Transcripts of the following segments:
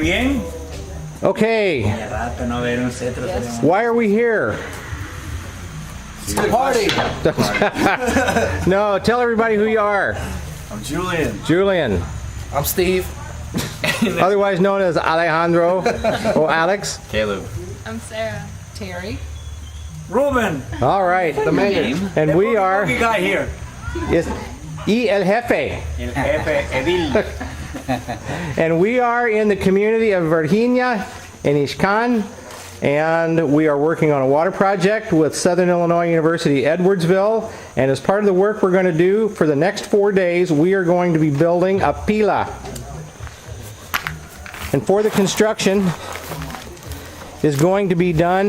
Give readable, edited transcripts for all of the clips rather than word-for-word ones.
bien. Okay, Hace rato no ver un cetro. why are we here? Party! No, tell everybody who you are. I'm Julian. Julian, I'm Steve. otherwise known as Alejandro or Alex. Caleb. I'm Sarah. Terry. Ruben. All right, The mayor. and we are What we got here? is Y El Jefe, El jefe Edil. and we are in the community of Virginia in Ishkan, and we are working on a water project with Southern Illinois University Edwardsville. And as part of the work we're going to do for the next 4 days, we are going to be building a pila. And for the construction is going to be done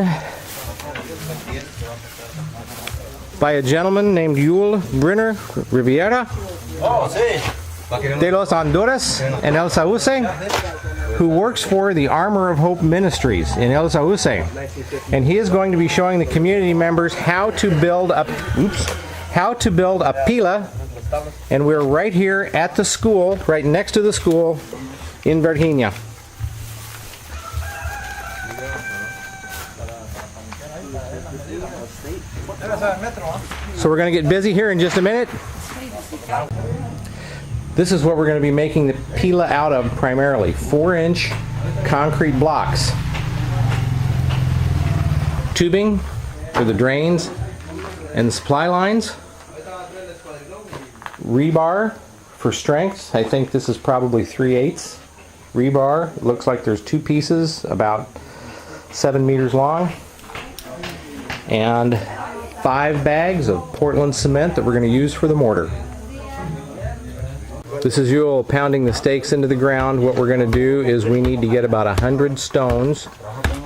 by a gentleman named Yul Brenner Riviera de los Honduras and El Sauce, who works for the Armor of Hope Ministries in El Sauce. And he is going to be showing the community members how to build a pila. And we're right here at the school, right next to the school in Virginia. So we're going to get busy here in just a minute. This is what we're going to be making the pila out of primarily. 4-inch concrete blocks. Tubing for the drains and the supply lines. Rebar for strength. I think this is probably 3/8 rebar. It looks like there's 2 pieces about 7 meters long. And 5 bags of Portland cement that we're going to use for the mortar. This is Yul pounding the stakes into the ground. What we're going to do is we need to get about 100 stones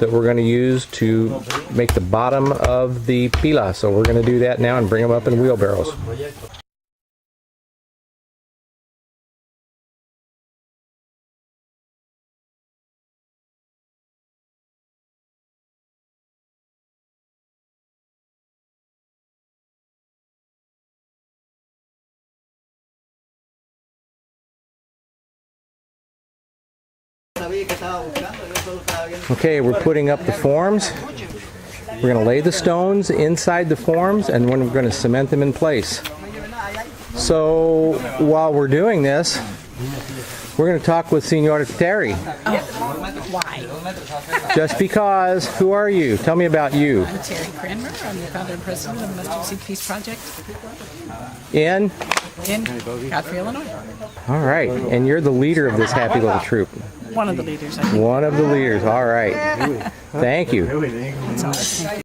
that we're going to use to make the bottom of the pila. So we're going to do that now and bring them up in wheelbarrows. Okay, we're putting up the forms. We're going to lay the stones inside the forms, and then we're going to cement them in place. So while we're doing this, we're going to talk with Senora Terry. Why? Just because. Who are you? Tell me about you. I'm Terry Cranmer. I'm the founder and president of the Mustard Seed Peace Project In? in Godfrey, Illinois. All right. And you're the leader of this happy little troop. One of the leaders, I think. One of the leaders. All right. Thank you. That's all. Thank you.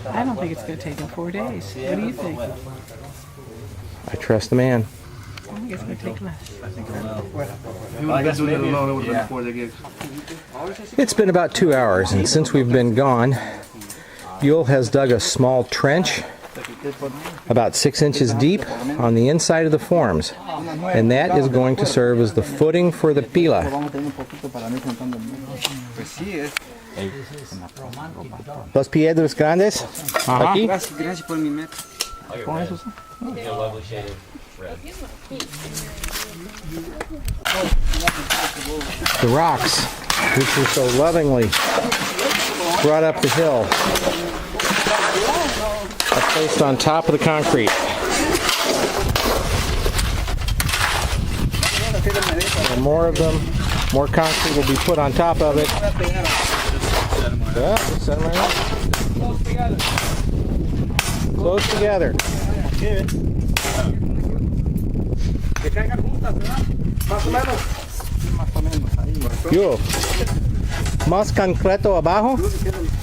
I don't think it's going to take them 4 days. What do you think? I trust the man. I think it's going to take less. It's been about 2 hours, and since we've been gone, Yul has dug a small trench about 6 inches deep on the inside of the forms, and that is going to serve as the footing for the pila. Los piedras grandes. Aquí. Gracias por mi metro. The rocks, which were so lovingly brought up the hill, are placed on top of the concrete. And more of them, more concrete will be put on top of it. Yeah, set them right up. Close together. Yo. ¿Más concreto abajo?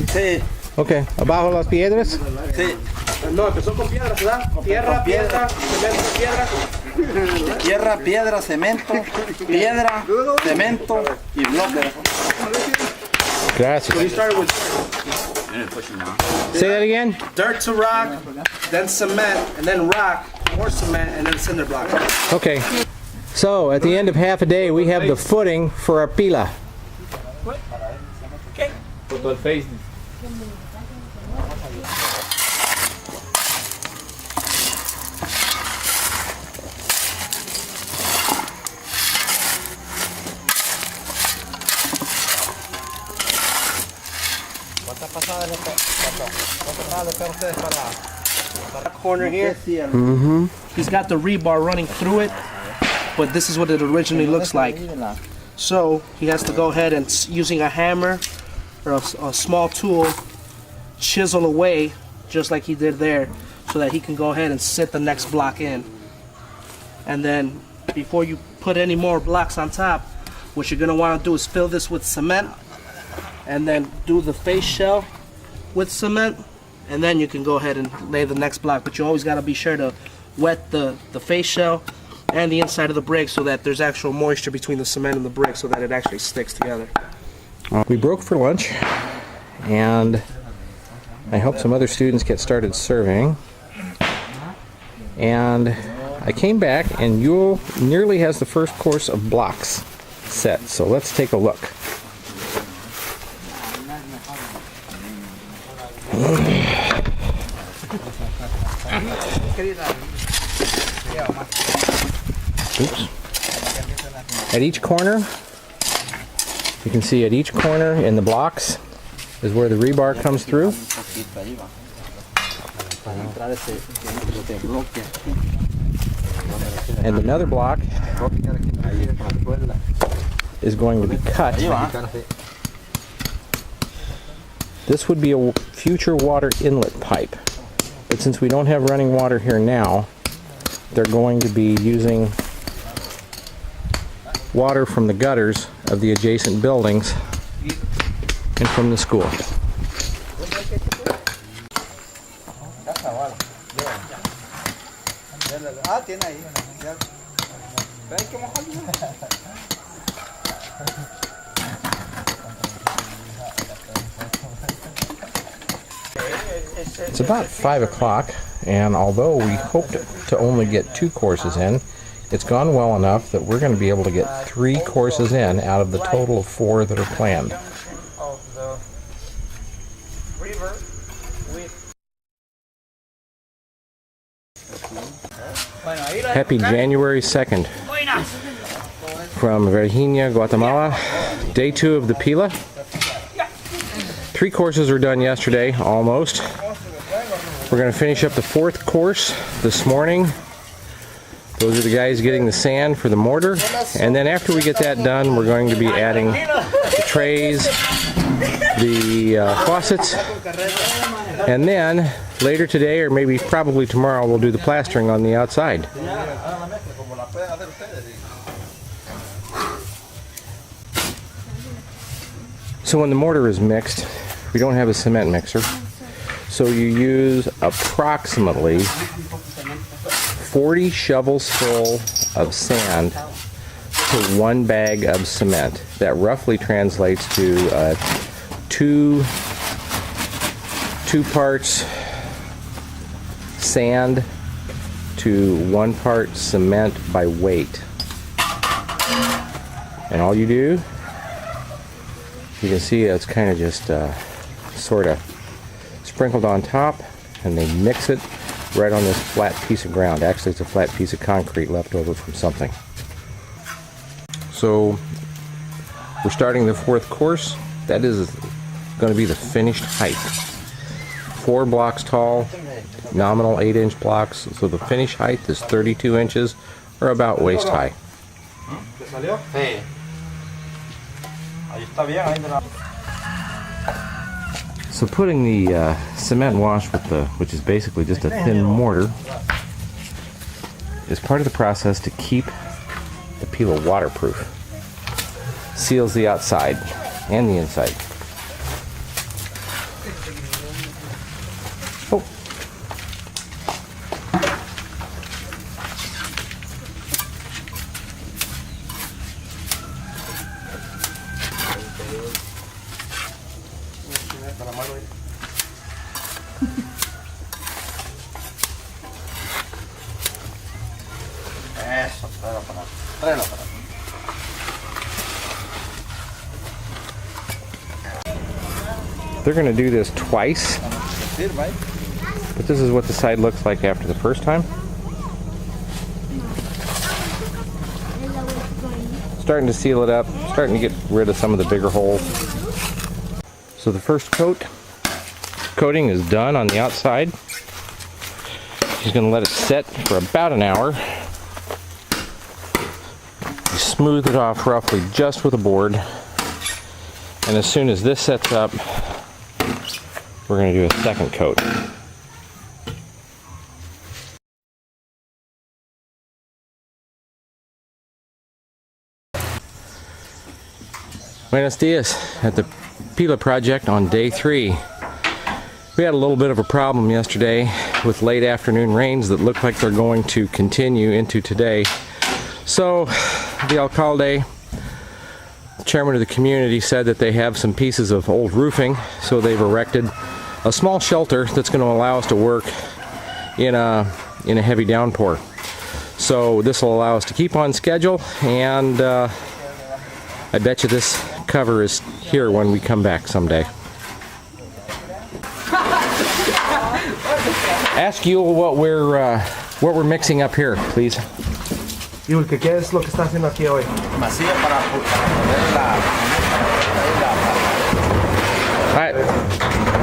Sí. Ok, abajo las piedras. Sí. No, empezó con piedras, ¿verdad? Tierra, piedra, cemento, piedra. Tierra, piedra, cemento, piedra, cemento y bloque. Gracias. We started with Say that again? dirt to rock, then cement, and then rock, more cement, and then cinder block. Okay. So, at the end of half a day, we have the footing for our pila. Foto al Facebook. Corner here. Mm-hmm. He's got the rebar running through it, but this is what it originally looks like. So he has to go ahead and using a hammer or a small tool, chisel away just like he did there, so that he can go ahead and sit the next block in. And then before you put any more blocks on top, what you're gonna want to do is fill this with cement, and then do the face shell with cement, and then you can go ahead and lay the next block. But you always got to be sure to wet the face shell and the inside of the brick so that there's actual moisture between the cement and the brick so that it actually sticks together. We broke for lunch, and I helped some other students get started serving. And I came back, and Yule nearly has the first course of blocks set. So let's take a look. Oops. At each corner, you can see at each corner in the blocks is where the rebar comes through. And another block is going to be cut. This would be a future water inlet pipe. But since we don't have running water here now, they're going to be using water from the gutters of the adjacent buildings and from the school. It's about 5 o'clock, and although we hoped to only get 2 courses in, it's gone well enough that we're going to be able to get 3 courses in out of the total of 4 that are planned. Happy January 2nd from Virginia, Guatemala. Day 2 of the Pila. 3 courses were done yesterday, almost. We're going to finish up the 4th course this morning. Those are the guys getting the sand for the mortar. And then after we get that done, we're going to be adding the trays, the faucets, and then later today, or maybe probably tomorrow, we'll do the plastering on the outside. So when the mortar is mixed, we don't have a cement mixer, so you use approximately 40 shovels full of sand to 1 bag of cement. That roughly translates to 2 parts sand to 1 part cement by weight. And all you do, you can see it's kind of just sort of sprinkled on top, and they mix it right on this flat piece of ground. Actually, it's a flat piece of concrete left over from something. So we're starting the 4th course. That is going to be the finished height. 4 blocks tall, nominal 8-inch blocks. So the finished height is 32 inches, or about waist high. So putting the cement wash with which is basically just a thin mortar, is part of the process to keep the Pila waterproof. Seals the outside and the inside. Oh. Eso, tráelo para acá. They're going to do this twice, but this is what the side looks like after the first time. Starting to seal it up, starting to get rid of some of the bigger holes. So the first coating is done on the outside. He's going to let it set for about an hour. You smooth it off roughly just with a board. And as soon as this sets up, we're going to do a second coat. Buenos dias at the Pila Project on day 3. We had a little bit of a problem yesterday with late afternoon rains that look like they're going to continue into today. So the alcalde, chairman of the community, said that they have some pieces of old roofing, so they've erected a small shelter that's going to allow us to work in a heavy downpour. So this will allow us to keep on schedule, and I bet you this cover is here when we come back someday. Ask Yul what we're mixing up here, please. Yul, ¿qué es lo que está haciendo aquí hoy? Masilla para poner Alright.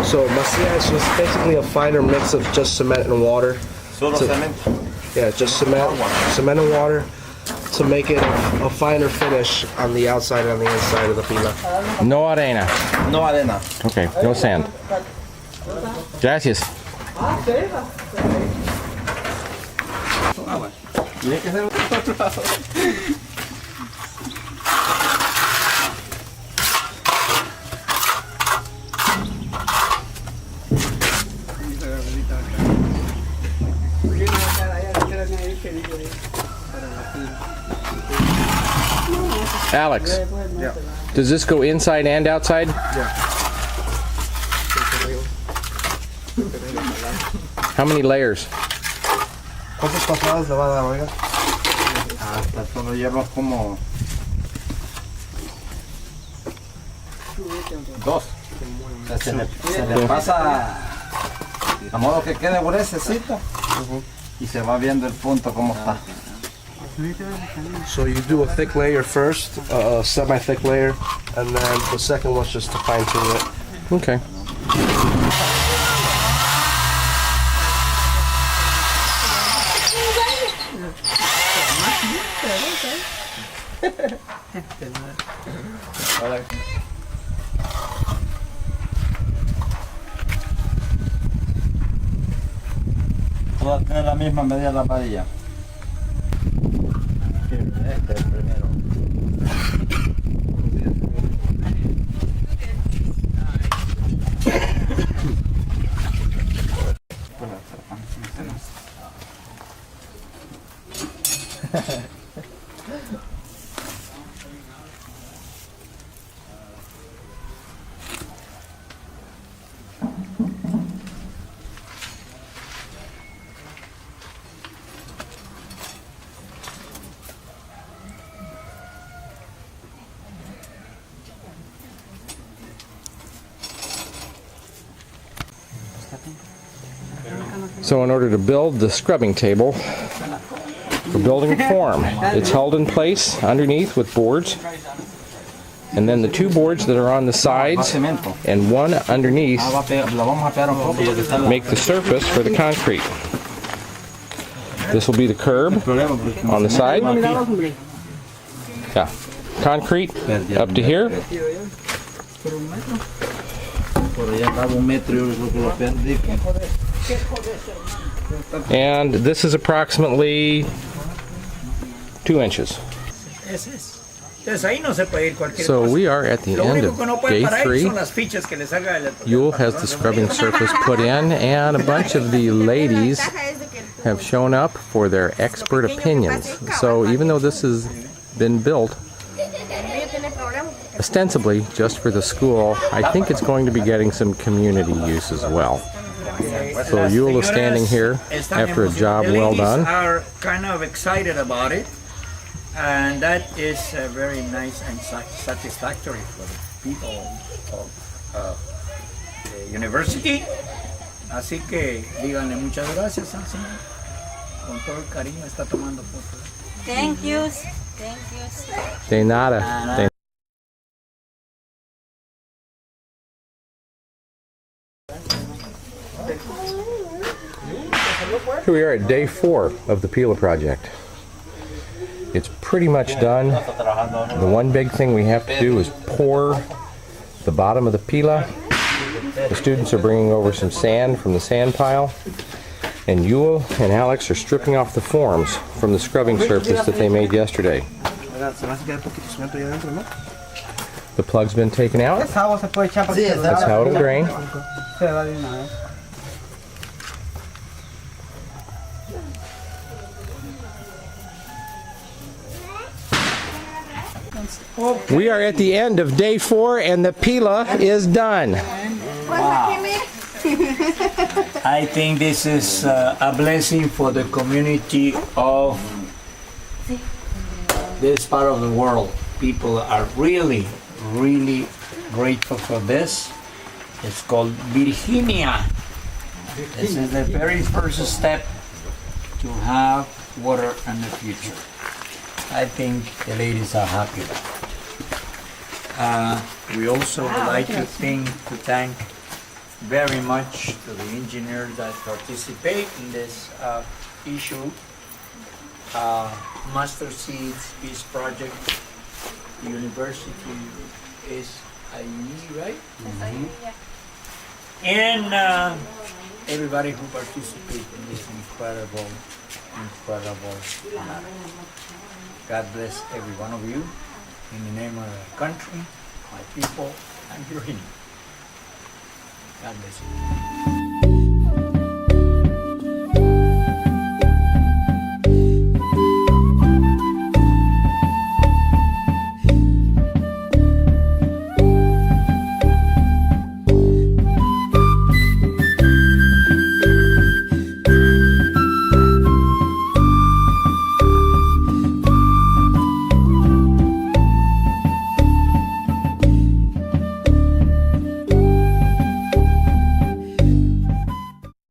So masilla is just basically a finer mix of just cement and water. Solo cemento. Yeah, just cement and water to make it a finer finish on the outside and on the inside of the pila. No arena. No arena. Okay, no sand. Gracias. Alex, Yeah. does this go inside and outside? Yeah. How many layers? ¿Cuántas pasadas le va a dar, oiga? Hasta solo lleva como 2. Se le pasa a modo que quede gruesecito y se va viendo el punto como está. So you do a thick layer first, a semi-thick layer, and then the second one's just to fine tune it. Okay. Todas tienen la misma medida la varilla. Este es el primero. So in order to build the scrubbing table, we're building a form. It's held in place underneath with boards, and then the 2 boards that are on the sides and one underneath make the surface for the concrete. This will be the curb on the side. Yeah, concrete up to here. And this is approximately 2 inches. So we are at the end of day 3. Yul has the scrubbing surface put in, and a bunch of the ladies have shown up for their expert opinions. So even though this has been built ostensibly just for the school, I think it's going to be getting some community use as well. So Yul is standing here after a job well done. Are kind of excited about it, and that is very nice and satisfactory for the people of University. Así que díganle muchas gracias al Señor. Con todo el cariño está tomando fotos. Thank you. Thank you. De nada. De- Here we are at day 4 of the Pila Project. It's pretty much done. The one big thing we have to do is pour the bottom of the Pila. The students are bringing over some sand from the sand pile, and Yul and Alex are stripping off the forms from the scrubbing surface that they made yesterday. The plug's been taken out. That's how it'll drain. We are at the end of day 4 and the Pila is done. I think this is a blessing for the community of this part of the world. People are really, really grateful for this. It's called Virginia. This is the very first step to have water in the future. I think the ladies are happy. We also would like to thank very much to the engineers that participate in this issue. Master Seeds Peace Project, the university is IE, right? And everybody who participated in this incredible matter. God bless every one of you. In the name of the country, my people, and your God bless you.